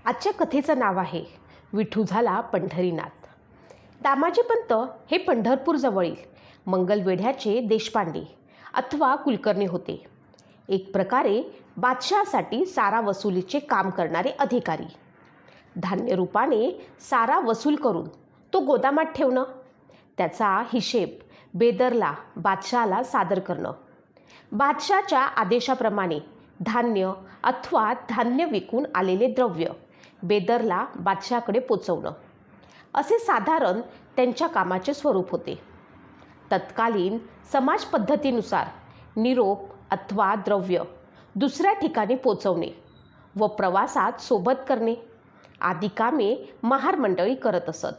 आजच्या कथेचं नाव आहे विठू झाला पंढरीनाथ. दामाजी पंत हे पंढरपूरजवळील मंगलवेढ्याचे देशपांडे अथवा कुलकर्णी होते. एक प्रकारे बादशहासाठी सारा वसुलीचे काम करणारे अधिकारी. धान्य रूपाने सारा वसूल करून तो गोदामात ठेवणं, त्याचा हिशेब बेदरला बादशहाला सादर करणं, बादशाच्या आदेशाप्रमाणे धान्य अथवा धान्य विकून आलेले द्रव्य बेदरला बादशाकडे पोचवणं, असे साधारण त्यांच्या कामाचे स्वरूप होते. तत्कालीन समाज पद्धतीनुसार निरोप अथवा द्रव्य दुसऱ्या ठिकाणी पोचवणे व प्रवासात सोबत करणे आदी कामे महार मंडळी करत असत.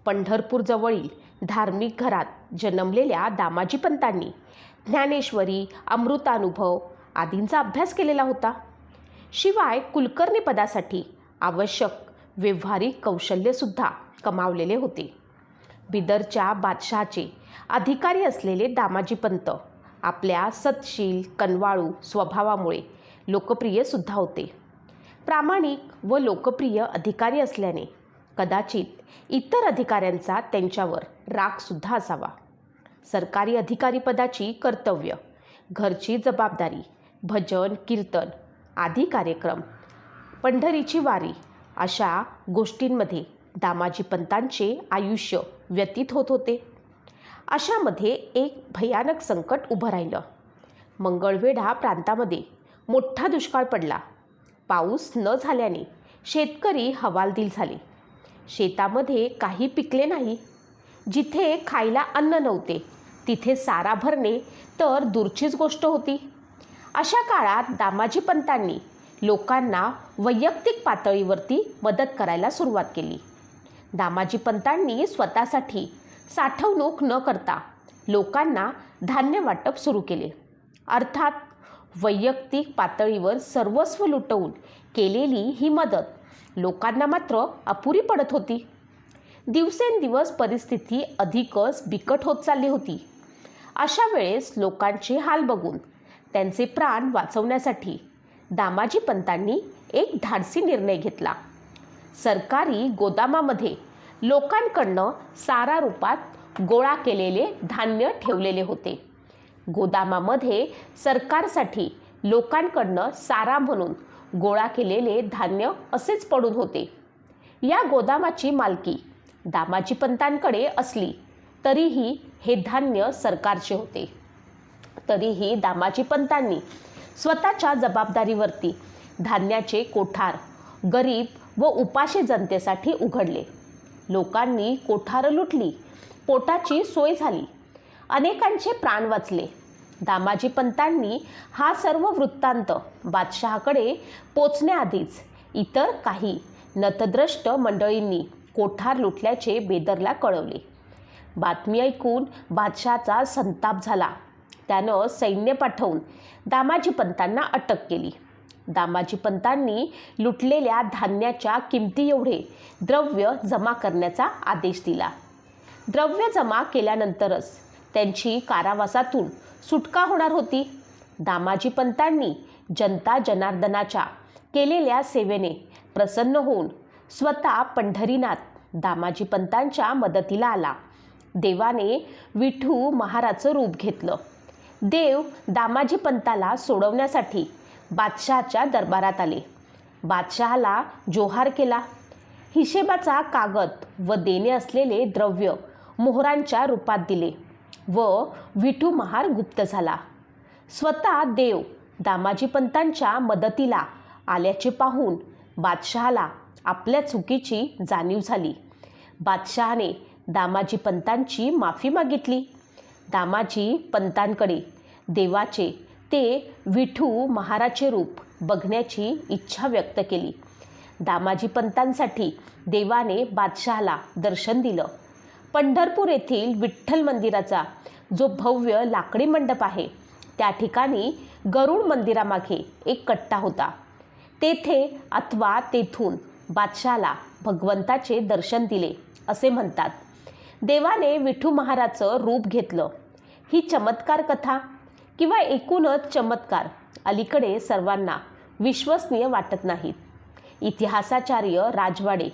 पंढरपूरजवळील धार्मिक घरात जन्मलेल्या दामाजी पंतांनी ज्ञानेश्वरी, अमृतानुभव आदींचा अभ्यास केलेला होता. शिवाय कुलकर्णी पदासाठी आवश्यक व्यावहारिक कौशल्यसुद्धा कमावलेले होते. बिदरच्या बादशहाचे अधिकारी असलेले दामाजी पंत आपल्या सतशील कनवाळू स्वभावामुळे लोकप्रियसुद्धा होते. प्रामाणिक व लोकप्रिय अधिकारी असल्याने कदाचित इतर अधिकाऱ्यांचा त्यांच्यावर रागसुद्धा असावा. सरकारी अधिकारीपदाची कर्तव्य, घरची जबाबदारी, भजन कीर्तन आदी कार्यक्रम, पंढरीची वारी अशा गोष्टींमध्ये दामाजी पंतांचे आयुष्य व्यतीत होत होते. अशामध्ये एक भयानक संकट उभं राहिलं. मंगळवेढा प्रांतामध्ये मोठा दुष्काळ पडला. पाऊस न झाल्याने शेतकरी हवालदिल झाले. शेतामध्ये काही पिकले नाही. जिथे खायला अन्न नव्हते तिथे सारा भरणे तर दूरचीच गोष्ट होती. अशा काळात दामाजी पंतांनी लोकांना वैयक्तिक पातळीवरती मदत करायला सुरुवात केली. दामाजी पंतांनी स्वतःसाठी साठवणूक न करता लोकांना धान्य वाटप सुरू केले. अर्थात वैयक्तिक पातळीवर सर्वस्व लुटवून केलेली ही मदत लोकांना मात्र अपुरी पडत होती. दिवसेंदिवस परिस्थिती अधिकच बिकट होत चालली होती. अशा वेळेस लोकांचे हाल बघून त्यांचे प्राण वाचवण्यासाठी दामाजी पंतांनी एक धाडसी निर्णय घेतला. सरकारी गोदामामध्ये लोकांकडनं सारा रूपात गोळा केलेले धान्य ठेवलेले होते. गोदामामध्ये सरकारसाठी लोकांकडनं सारा म्हणून गोळा केलेले धान्य असेच पडून होते. या गोदामाची मालकी दामाजी पंतांकडे असली तरीही हे धान्य सरकारचे होते. तरीही दामाजी पंतांनी स्वतःच्या जबाबदारीवरती धान्याचे कोठार गरीब व उपाशी जनतेसाठी उघडले. लोकांनी कोठारं लुटली, पोटाची सोय झाली, अनेकांचे प्राण वाचले. दामाजी पंतांनी हा सर्व वृत्तांत बादशहाकडे पोचण्याआधीच इतर काही नतद्रष्ट मंडळींनी कोठार लुटल्याचे बेदरला कळवले. बातमी ऐकून बादशहाचा संताप झाला. त्यानं सैन्य पाठवून दामाजी पंतांना अटक केली. दामाजी पंतांनी लुटलेल्या धान्याच्या किमती एवढे द्रव्य जमा करण्याचा आदेश दिला. द्रव्य जमा केल्यानंतरच त्यांची कारावासातून सुटका होणार होती. दामाजी पंतांनी जनता जनार्दनाच्या केलेल्या सेवेने प्रसन्न होऊन स्वतः पंढरीनाथ दामाजी पंतांच्या मदतीला आला. देवाने विठू महाराचं रूप घेतलं. देव दामाजी पंताला सोडवण्यासाठी बादशहाच्या दरबारात आले. बादशहाला जोहार केला. हिशेबाचा कागद व देणे असलेले द्रव्य मोहरांच्या रूपात दिले व विठू महार गुप्त झाला. स्वतः देव दामाजी पंतांच्या मदतीला आल्याचे पाहून बादशहाला आपल्या चुकीची जाणीव झाली. बादशहाने दामाजी पंतांची माफी मागितली. दामाजी पंतांकडे देवाचे ते विठू महाराचे रूप बघण्याची इच्छा व्यक्त केली. दामाजी पंतांसाठी देवाने बादशहाला दर्शन दिलं. पंढरपूर येथील विठ्ठल मंदिराचा जो भव्य लाकडी मंडप आहे त्या ठिकाणी गरुड मंदिरामागे एक कट्टा होता. तेथे अथवा तेथून बादशहाला भगवंताचे दर्शन दिले असे म्हणतात. देवाने विठू महाराचं रूप घेतलं. ही चमत्कार कथा किंवा एकूणच चमत्कार अलीकडे सर्वांना विश्वसनीय वाटत नाहीत. इतिहासाचार्य राजवाडे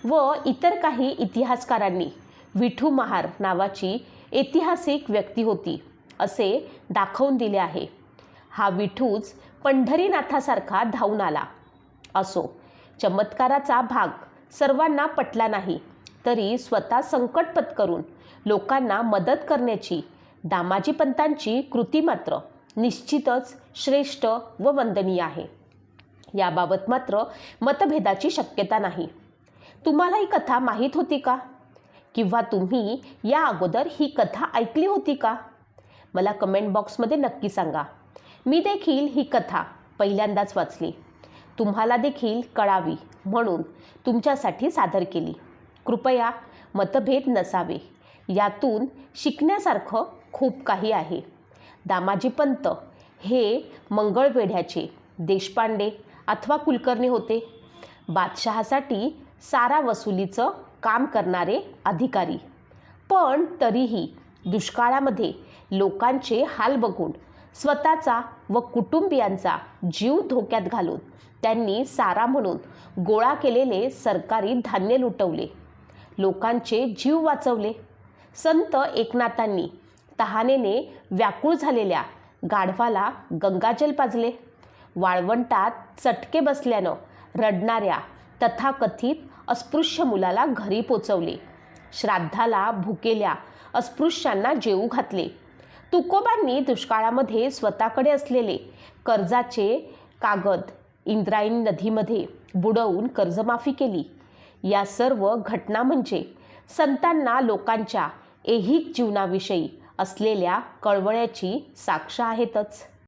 व इतर काही इतिहासकारांनी विठू महार नावाची ऐतिहासिक व्यक्ती होती असे दाखवून दिले आहे. हा विठूच पंढरीनाथासारखा धावून आला. असो, चमत्काराचा भाग सर्वांना पटला नाही तरी स्वतः संकट पत्करून लोकांना मदत करण्याची दामाजी पंतांची कृती मात्र निश्चितच श्रेष्ठ व वंदनीय आहे. याबाबत मात्र मतभेदाची शक्यता नाही. तुम्हाला ही कथा माहीत होती का? किंवा तुम्ही या अगोदर ही कथा ऐकली होती का? मला कमेंट बॉक्समध्ये नक्की सांगा. मी देखील ही कथा पहिल्यांदाच वाचली. तुम्हाला देखील कळावी म्हणून तुमच्यासाठी सादर केली. कृपया मतभेद नसावे. यातून शिकण्यासारखं खूप काही आहे. दामाजी पंत हे मंगळवेढ्याचे देशपांडे अथवा कुलकर्णी होते. बादशहासाठी सारा वसुलीचं काम करणारे अधिकारी. पण तरीही दुष्काळामध्ये लोकांचे हाल बघून स्वतःचा व कुटुंबियांचा जीव धोक्यात घालून त्यांनी सारा म्हणून गोळा केलेले सरकारी धान्य लुटवले. लोकांचे जीव वाचवले. संत एकनाथांनी तहानेने व्याकुळ झालेल्या गाढवाला गंगाजल पाजले. वाळवंटात चटके बसल्यानं रडणाऱ्या तथाकथित अस्पृश्य मुलाला घरी पोचवले. श्राद्धाला भुकेल्या अस्पृश्यांना जेवू घातले. तुकोबांनी दुष्काळामध्ये स्वतःकडे असलेले कर्जाचे कागद इंद्रायणी नदीमध्ये बुडवून कर्जमाफी केली. या सर्व घटना म्हणजे संतांना लोकांच्या ऐहिक जीवनाविषयी असलेल्या कळवळ्याची साक्ष आहेतच.